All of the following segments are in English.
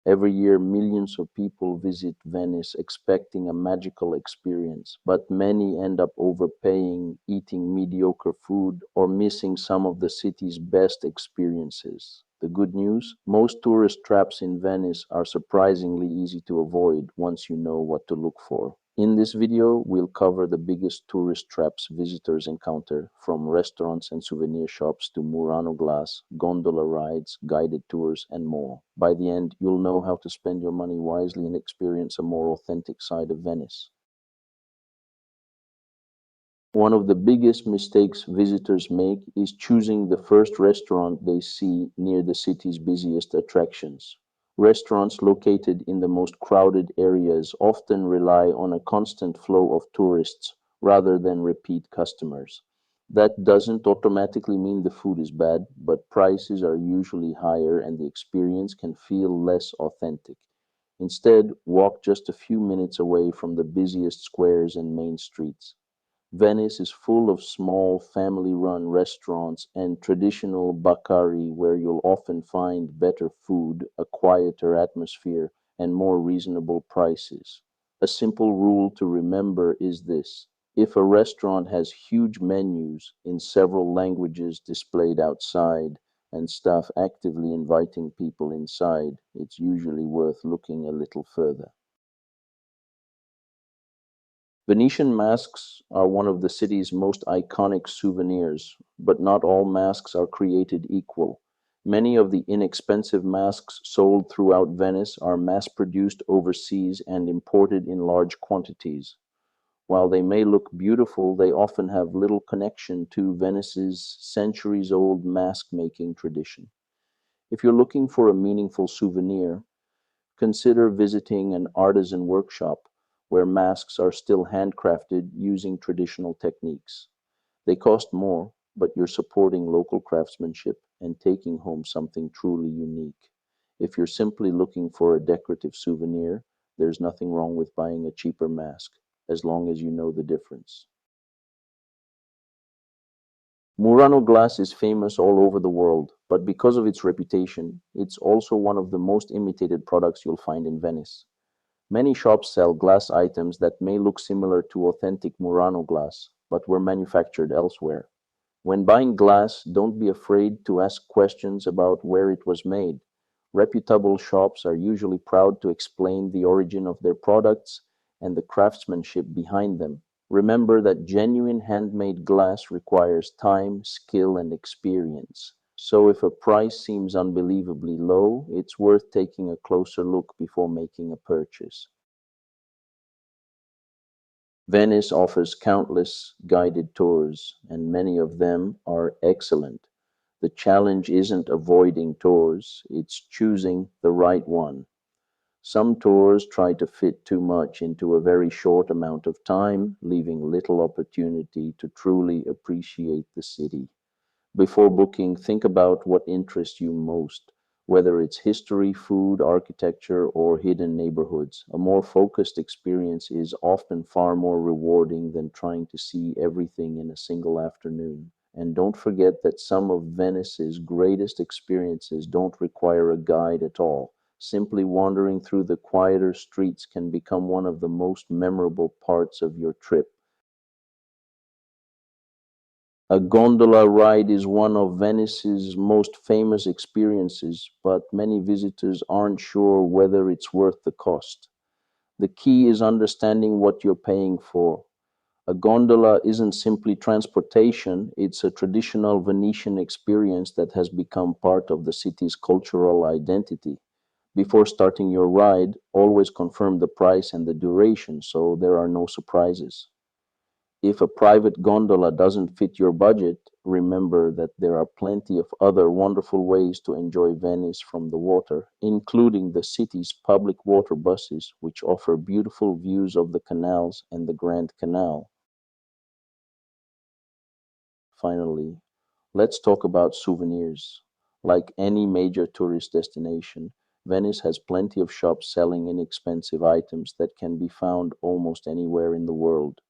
Every year, millions of people visit Venice expecting a magical experience, but many end up overpaying, eating mediocre food, or missing some of the city's best experiences. The good news? Most tourist traps in Venice are surprisingly easy to avoid once you know what to look for. In this video, we'll cover the biggest tourist traps visitors encounter, from restaurants and souvenir shops to Murano glass, gondola rides, guided tours, and more. By the end, you'll know how to spend your money wisely and experience a more authentic side of Venice. One of the biggest mistakes visitors make is choosing the first restaurant they see near the city's busiest attractions. Restaurants located in the most crowded areas often rely on a constant flow of tourists rather than repeat customers. That doesn't automatically mean the food is bad, but prices are usually higher and the experience can feel less authentic. Instead, walk just a few minutes away from the busiest squares and main streets. Venice is full of small family-run restaurants and traditional baccari where you'll often find better food, a quieter atmosphere, and more reasonable prices. A simple rule to remember is this: if a restaurant has huge menus in several languages displayed outside and staff actively inviting people inside, it's usually worth looking a little further. Venetian masks are one of the city's most iconic souvenirs, but not all masks are created equal. Many of the inexpensive masks sold throughout Venice are mass-produced overseas and imported in large quantities. While they may look beautiful, they often have little connection to Venice's centuries-old mask-making tradition. If you're looking for a meaningful souvenir, consider visiting an artisan workshop where masks are still handcrafted using traditional techniques. They cost more, but you're supporting local craftsmanship and taking home something truly unique. If you're simply looking for a decorative souvenir, there's nothing wrong with buying a cheaper mask, as long as you know the difference. Murano glass is famous all over the world, but because of its reputation, it's also one of the most imitated products you'll find in Venice. Many shops sell glass items that may look similar to authentic Murano glass, but were manufactured elsewhere. When buying glass, don't be afraid to ask questions about where it was made. Reputable shops are usually proud to explain the origin of their products and the craftsmanship behind them. Remember that genuine handmade glass requires time, skill, and experience. So if a price seems unbelievably low, it's worth taking a closer look before making a purchase. Venice offers countless guided tours, and many of them are excellent. The challenge isn't avoiding tours, it's choosing the right one. Some tours try to fit too much into a very short amount of time, leaving little opportunity to truly appreciate the city. Before booking, think about what interests you most, whether it's history, food, architecture, or hidden neighborhoods. A more focused experience is often far more rewarding than trying to see everything in a single afternoon. And don't forget that some of Venice's greatest experiences don't require a guide at all. Simply wandering through the quieter streets can become one of the most memorable parts of your trip. A gondola ride is one of Venice's most famous experiences, but many visitors aren't sure whether it's worth the cost. The key is understanding what you're paying for. A gondola isn't simply transportation, it's a traditional Venetian experience that has become part of the city's cultural identity. Before starting your ride, always confirm the price and the duration so there are no surprises. If a private gondola doesn't fit your budget, remember that there are plenty of other wonderful ways to enjoy Venice from the water, including the city's public water buses, which offer beautiful views of the canals and the Grand Canal. Finally, let's talk about souvenirs. Like any major tourist destination, Venice has plenty of shops selling inexpensive items that can be found almost anywhere in the world.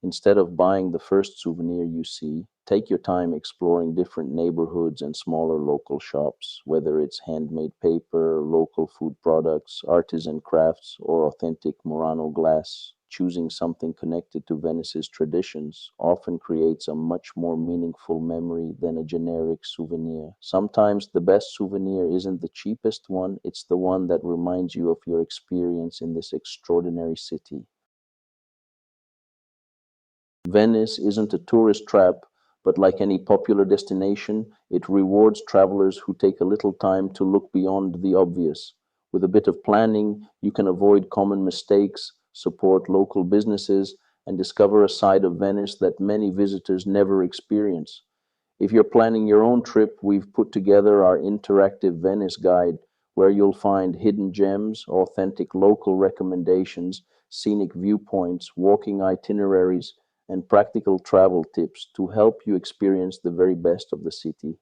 Instead of buying the first souvenir you see, take your time exploring different neighborhoods and smaller local shops, whether it's handmade paper, local food products, artisan crafts, or authentic Murano glass. Choosing something connected to Venice's traditions often creates a much more meaningful memory than a generic souvenir. Sometimes the best souvenir isn't the cheapest one, it's the one that reminds you of your experience in this extraordinary city. Venice isn't a tourist trap, but like any popular destination, it rewards travelers who take a little time to look beyond the obvious. With a bit of planning, you can avoid common mistakes, support local businesses, and discover a side of Venice that many visitors never experience. If you're planning your own trip, we've put together our interactive Venice guide where you'll find hidden gems, authentic local recommendations, scenic viewpoints, walking itineraries, and practical travel tips to help you experience the very best of the city.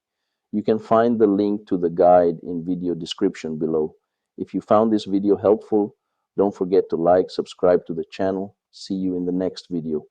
You can find the link to the guide in video description below. If you found this video helpful, don't forget to like, subscribe to the channel. See you in the next video.